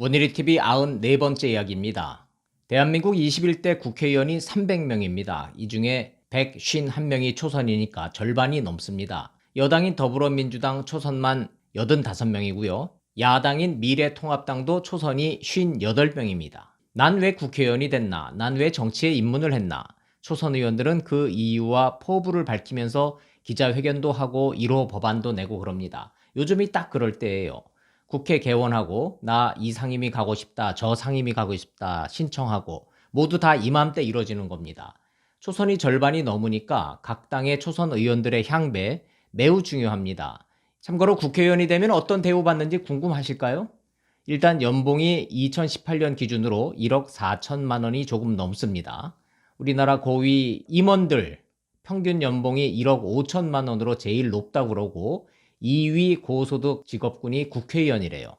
원일이 TV 94번째 이야기입니다. 대한민국 21대 국회의원이 300명입니다. 이 중에 151명이 초선이니까 절반이 넘습니다. 여당인 더불어민주당 초선만 85명이고요. 야당인 미래통합당도 초선이 58명입니다. 난 왜 국회의원이 됐나? 난 왜 정치에 입문을 했나? 초선 의원들은 그 이유와 포부를 밝히면서 기자회견도 하고 1호 법안도 내고 그럽니다. 요즘이 딱 그럴 때예요. 국회 개원하고 나 이 상임위 가고 싶다, 저 상임위 가고 싶다 신청하고 모두 다 이맘때 이루어지는 겁니다. 초선이 절반이 넘으니까 각 당의 초선 의원들의 향배 매우 중요합니다. 참고로 국회의원이 되면 어떤 대우받는지 궁금하실까요? 일단 연봉이 2018년 기준으로 1억 4천만 원이 조금 넘습니다. 우리나라 고위 임원들 평균 연봉이 1억 5천만 원으로 제일 높다고 그러고 2위 고소득 직업군이 국회의원이래요.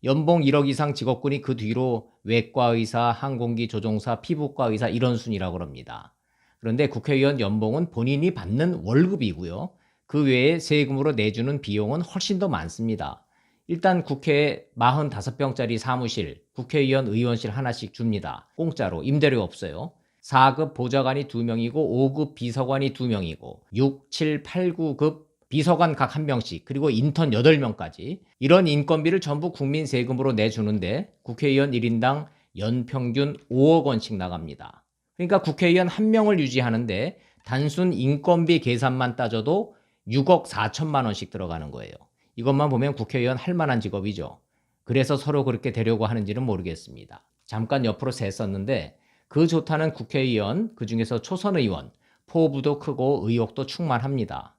연봉 1억 이상 직업군이 그 뒤로 외과의사, 항공기 조종사, 피부과 의사 이런 순위라고 합니다. 그런데 국회의원 연봉은 본인이 받는 월급이고요. 그 외에 세금으로 내주는 비용은 훨씬 더 많습니다. 일단 국회에 45평짜리 사무실, 국회의원 의원실 하나씩 줍니다. 공짜로, 임대료 없어요. 4급 보좌관이 2명이고 5급 비서관이 2명이고 6, 7, 8, 9급 비서관 각 1명씩 그리고 인턴 8명까지 이런 인건비를 전부 국민 세금으로 내주는데 국회의원 1인당 연평균 5억 원씩 나갑니다. 그러니까 국회의원 1명을 유지하는데 단순 인건비 계산만 따져도 6억 4천만 원씩 들어가는 거예요. 이것만 보면 국회의원 할 만한 직업이죠. 그래서 서로 그렇게 되려고 하는지는 모르겠습니다. 잠깐 옆으로 셌었는데 그 좋다는 국회의원, 그중에서 초선 의원, 포부도 크고 의욕도 충만합니다.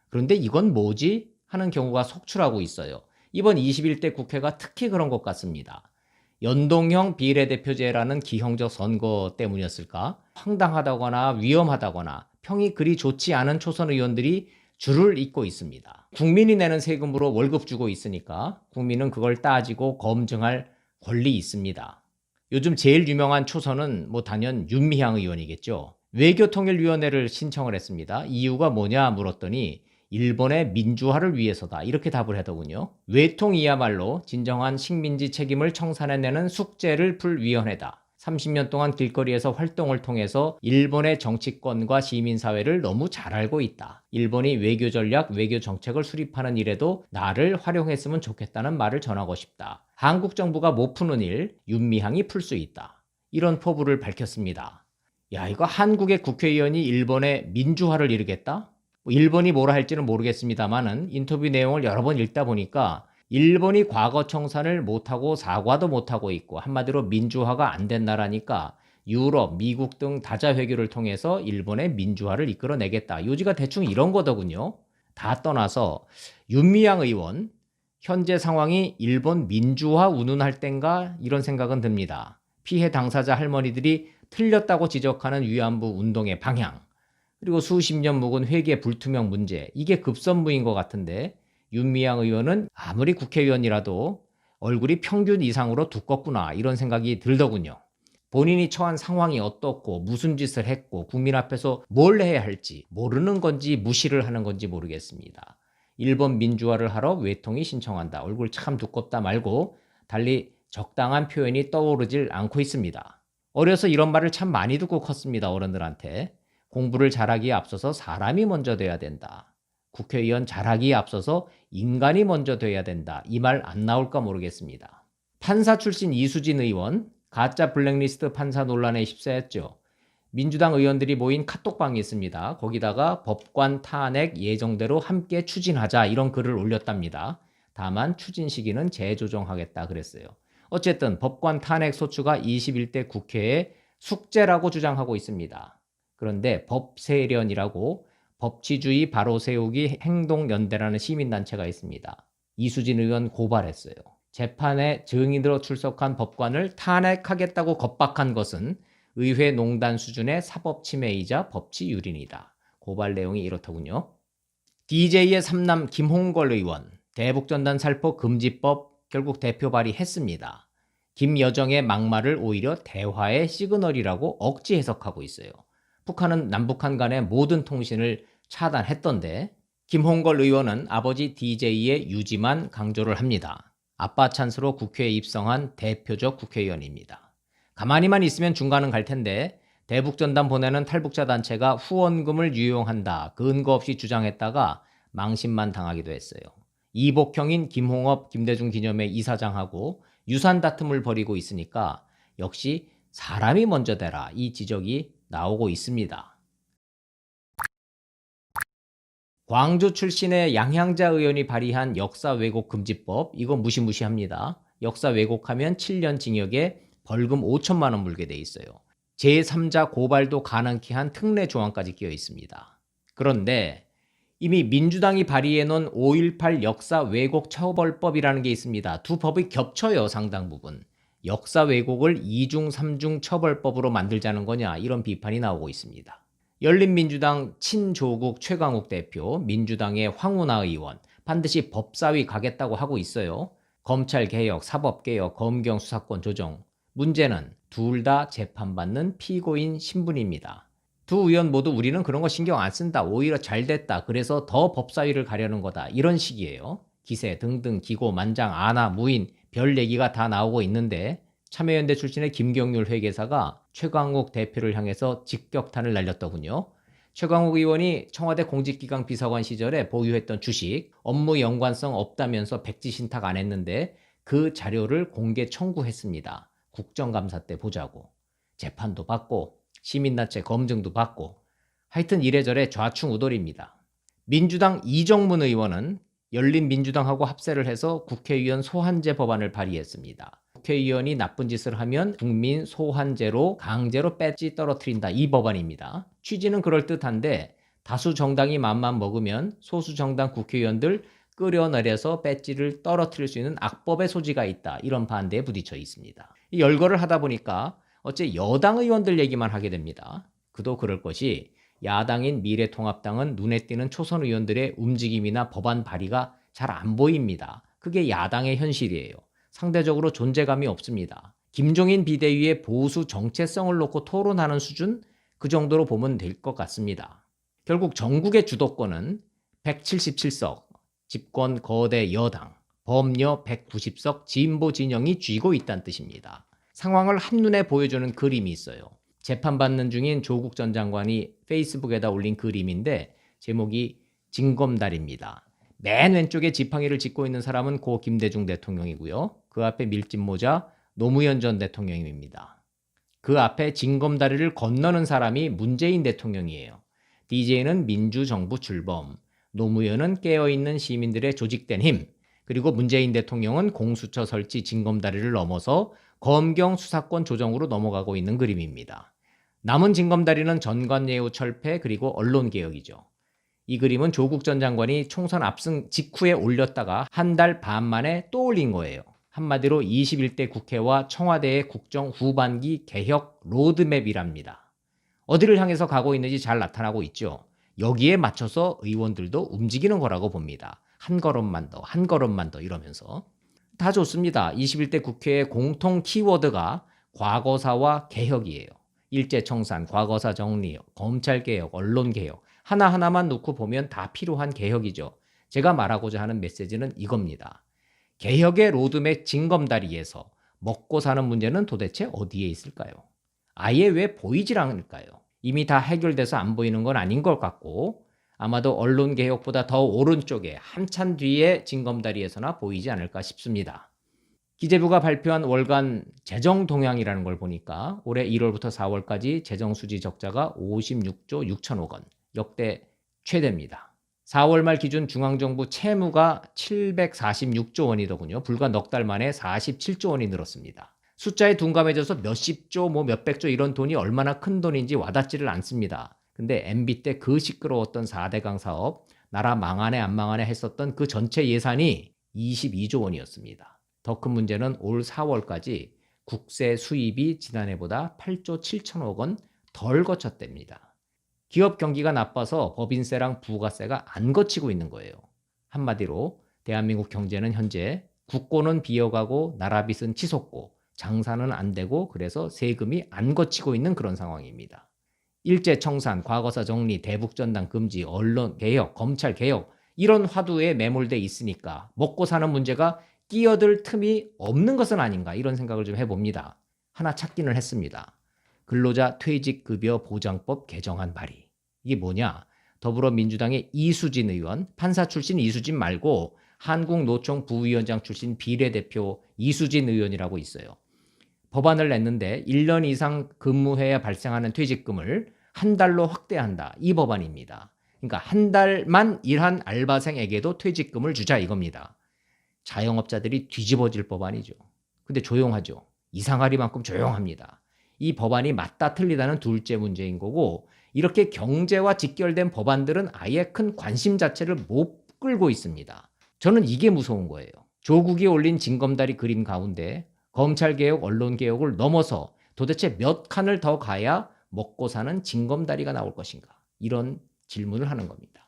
그런데 이건 뭐지? 하는 경우가 속출하고 있어요. 이번 21대 국회가 특히 그런 것 같습니다. 연동형 비례대표제라는 기형적 선거 때문이었을까? 황당하다거나 위험하다거나 평이 그리 좋지 않은 초선 의원들이 줄을 잇고 있습니다. 국민이 내는 세금으로 월급 주고 있으니까 국민은 그걸 따지고 검증할 권리 있습니다. 요즘 제일 유명한 초선은 단연 윤미향 의원이겠죠. 외교통일위원회를 신청을 했습니다. 이유가 뭐냐 물었더니 일본의 민주화를 위해서다 이렇게 답을 하더군요. 외통이야말로 진정한 식민지 책임을 청산해내는 숙제를 풀 위원회다. 30년 동안 길거리에서 활동을 통해서 일본의 정치권과 시민사회를 너무 잘 알고 있다. 일본이 외교 전략, 외교 정책을 수립하는 일에도 나를 활용했으면 좋겠다는 말을 전하고 싶다. 한국 정부가 못 푸는 일, 윤미향이 풀 수 있다. 이런 포부를 밝혔습니다. 야, 이거 한국의 국회의원이 일본의 민주화를 이루겠다? 일본이 뭐라 할지는 모르겠습니다만은 인터뷰 내용을 여러 번 읽다 보니까 일본이 과거 청산을 못하고 사과도 못하고 있고 한마디로 민주화가 안 된 나라니까 유럽, 미국 등 다자회교를 통해서 일본의 민주화를 이끌어내겠다. 요지가 대충 이런 거더군요. 다 떠나서 윤미향 의원, 현재 상황이 일본 민주화 운운할 땐가 이런 생각은 듭니다. 피해 당사자 할머니들이 틀렸다고 지적하는 위안부 운동의 방향, 그리고 수십 년 묵은 회계 불투명 문제, 이게 급선무인 것 같은데 윤미향 의원은 아무리 국회의원이라도 얼굴이 평균 이상으로 두껍구나 이런 생각이 들더군요. 본인이 처한 상황이 어떻고 무슨 짓을 했고 국민 앞에서 뭘 해야 할지 모르는 건지 무시를 하는 건지 모르겠습니다. 일본 민주화를 하러 외통이 신청한다. 얼굴 참 두껍다 말고 달리 적당한 표현이 떠오르질 않고 있습니다. 어려서 이런 말을 참 많이 듣고 컸습니다. 어른들한테. 공부를 잘하기에 앞서서 사람이 먼저 돼야 된다. 국회의원 잘하기에 앞서서 인간이 먼저 돼야 된다. 이 말 안 나올까 모르겠습니다. 판사 출신 이수진 의원, 가짜 블랙리스트 판사 논란에 휩싸였죠. 민주당 의원들이 모인 카톡방이 있습니다. 거기다가 법관 탄핵 예정대로 함께 추진하자 이런 글을 올렸답니다. 다만 추진 시기는 재조정하겠다 그랬어요. 어쨌든 법관 탄핵 소추가 21대 국회의 숙제라고 주장하고 있습니다. 그런데 법세련이라고 법치주의 바로 세우기 행동연대라는 시민단체가 있습니다. 이수진 의원 고발했어요. 재판에 증인으로 출석한 법관을 탄핵하겠다고 겁박한 것은 의회 농단 수준의 사법침해이자 법치유린이다. 고발 내용이 이렇더군요. DJ의 삼남 김홍걸 의원, 대북전단 살포 금지법 결국 대표 발의했습니다. 김여정의 막말을 오히려 대화의 시그널이라고 억지 해석하고 있어요. 북한은 남북한 간의 모든 통신을 차단했던데 김홍걸 의원은 아버지 DJ의 유지만 강조를 합니다. 아빠 찬스로 국회에 입성한 대표적 국회의원입니다. 가만히만 있으면 중간은 갈 텐데 대북전단 보내는 탈북자 단체가 후원금을 유용한다 근거 없이 주장했다가 망신만 당하기도 했어요. 이복형인 김홍업, 김대중 기념회 이사장하고 유산 다툼을 벌이고 있으니까 역시 사람이 먼저 되라 이 지적이 나오고 있습니다. 광주 출신의 양향자 의원이 발의한 역사 왜곡 금지법, 이거 무시무시합니다. 역사 왜곡하면 7년 징역에 벌금 5천만 원 물게 돼 있어요. 제3자 고발도 가능케 한 특례 조항까지 끼어 있습니다. 그런데 이미 민주당이 발의해 놓은 5.18 역사 왜곡 처벌법이라는 게 있습니다. 두 법이 겹쳐요, 상당 부분. 역사 왜곡을 2중, 3중 처벌법으로 만들자는 거냐, 이런 비판이 나오고 있습니다. 열린민주당 친조국 최강욱 대표, 민주당의 황운하 의원 반드시 법사위 가겠다고 하고 있어요. 검찰개혁, 사법개혁, 검경 수사권 조정. 문제는 둘 다 재판받는 피고인 신분입니다. 두 의원 모두 우리는 그런 거 신경 안 쓴다. 오히려 잘 됐다. 그래서 더 법사위를 가려는 거다. 이런 식이에요. 기세 등등 기고 만장 안하 무인 별 얘기가 다 나오고 있는데 참여연대 출신의 김경률 회계사가 최강욱 대표를 향해서 직격탄을 날렸더군요. 최강욱 의원이 청와대 공직기강 비서관 시절에 보유했던 주식, 업무 연관성 없다면서 백지신탁 안 했는데 그 자료를 공개 청구했습니다. 국정감사 때 보자고. 재판도 받고 시민단체 검증도 받고 하여튼 이래저래 좌충우돌입니다. 민주당 이정문 의원은 열린민주당하고 합세를 해서 국회의원 소환제 법안을 발의했습니다. 국회의원이 나쁜 짓을 하면 국민 소환제로 강제로 배지 떨어뜨린다. 이 법안입니다. 취지는 그럴듯한데 다수 정당이 맘만 먹으면 소수 정당 국회의원들 끌어내려서 배지를 떨어뜨릴 수 있는 악법의 소지가 있다. 이런 반대에 부딪혀 있습니다. 열거를 하다 보니까 어째 여당 의원들 얘기만 하게 됩니다. 그도 그럴 것이 야당인 미래통합당은 눈에 띄는 초선 의원들의 움직임이나 법안 발의가 잘 안 보입니다. 그게 야당의 현실이에요. 상대적으로 존재감이 없습니다. 김종인 비대위의 보수 정체성을 놓고 토론하는 수준? 그 정도로 보면 될 것 같습니다. 결국 전국의 주도권은 177석, 집권 거대 여당, 범여 190석 진보 진영이 쥐고 있다는 뜻입니다. 상황을 한눈에 보여주는 그림이 있어요. 재판받는 중인 조국 전 장관이 페이스북에다 올린 그림인데 제목이 징검다리입니다. 맨 왼쪽에 지팡이를 짚고 있는 사람은 고 김대중 대통령이고요. 그 앞에 밀짚모자 노무현 전 대통령입니다. 그 앞에 징검다리를 건너는 사람이 문재인 대통령이에요. DJ는 민주정부 출범, 노무현은 깨어있는 시민들의 조직된 힘, 그리고 문재인 대통령은 공수처 설치 징검다리를 넘어서 검경 수사권 조정으로 넘어가고 있는 그림입니다. 남은 징검다리는 전관예우 철폐 그리고 언론개혁이죠. 이 그림은 조국 전 장관이 총선 압승 직후에 올렸다가 한 달 반 만에 또 올린 거예요. 한마디로 21대 국회와 청와대의 국정 후반기 개혁 로드맵이랍니다. 어디를 향해서 가고 있는지 잘 나타나고 있죠. 여기에 맞춰서 의원들도 움직이는 거라고 봅니다. 한 걸음만 더, 한 걸음만 더 이러면서. 다 좋습니다. 21대 국회의 공통 키워드가 과거사와 개혁이에요. 일제청산, 과거사 정리, 검찰개혁, 언론개혁 하나하나만 놓고 보면 다 필요한 개혁이죠. 제가 말하고자 하는 메시지는 이겁니다. 개혁의 로드맵 징검다리에서 먹고 사는 문제는 도대체 어디에 있을까요? 아예 왜 보이질 않을까요? 이미 다 해결돼서 안 보이는 건 아닌 것 같고 아마도 언론개혁보다 더 오른쪽에 한참 뒤에 징검다리에서나 보이지 않을까 싶습니다. 기재부가 발표한 월간 재정동향이라는 걸 보니까 올해 1월부터 4월까지 재정수지 적자가 56조 6천억 원, 역대 최대입니다. 4월 말 기준 중앙정부 채무가 746조 원이더군요. 불과 넉 달 만에 47조 원이 늘었습니다. 숫자에 둔감해져서 몇십조, 몇백조 이런 돈이 얼마나 큰 돈인지 와닿지를 않습니다. 근데 MB 때 그 시끄러웠던 4대강 사업, 나라 망하네 안 망하네 했었던 그 전체 예산이 22조 원이었습니다. 더 큰 문제는 올 4월까지 국세 수입이 지난해보다 8조 7천억 원 덜 거쳤답니다. 기업 경기가 나빠서 법인세랑 부가세가 안 거치고 있는 거예요. 한마디로 대한민국 경제는 현재 국고는 비어가고 나라빚은 치솟고 장사는 안 되고 그래서 세금이 안 거치고 있는 그런 상황입니다. 일제청산, 과거사 정리, 대북전단 금지, 언론개혁, 검찰개혁 이런 화두에 매몰돼 있으니까 먹고 사는 문제가 끼어들 틈이 없는 것은 아닌가 이런 생각을 좀 해봅니다. 하나 찾기는 했습니다. 근로자 퇴직급여 보장법 개정안 발의. 이게 뭐냐? 더불어민주당의 이수진 의원, 판사 출신 이수진 말고 한국노총 부위원장 출신 비례대표 이수진 의원이라고 있어요. 법안을 냈는데 1년 이상 근무해야 발생하는 퇴직금을 한 달로 확대한다. 이 법안입니다. 그러니까 한 달만 일한 알바생에게도 퇴직금을 주자 이겁니다. 자영업자들이 뒤집어질 법안이죠. 근데 조용하죠. 이상하리만큼 조용합니다. 이 법안이 맞다 틀리다는 둘째 문제인 거고, 이렇게 경제와 직결된 법안들은 아예 큰 관심 자체를 못 끌고 있습니다. 저는 이게 무서운 거예요. 조국이 올린 징검다리 그림 가운데 검찰개혁, 언론개혁을 넘어서 도대체 몇 칸을 더 가야 먹고 사는 징검다리가 나올 것인가? 이런 질문을 하는 겁니다.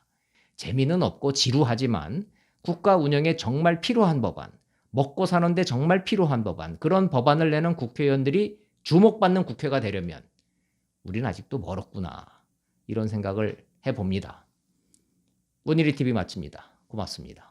재미는 없고 지루하지만 국가 운영에 정말 필요한 법안, 먹고 사는데 정말 필요한 법안, 그런 법안을 내는 국회의원들이 주목받는 국회가 되려면 우리는 아직도 멀었구나. 이런 생각을 해봅니다. 문일이 TV 마칩니다. 고맙습니다.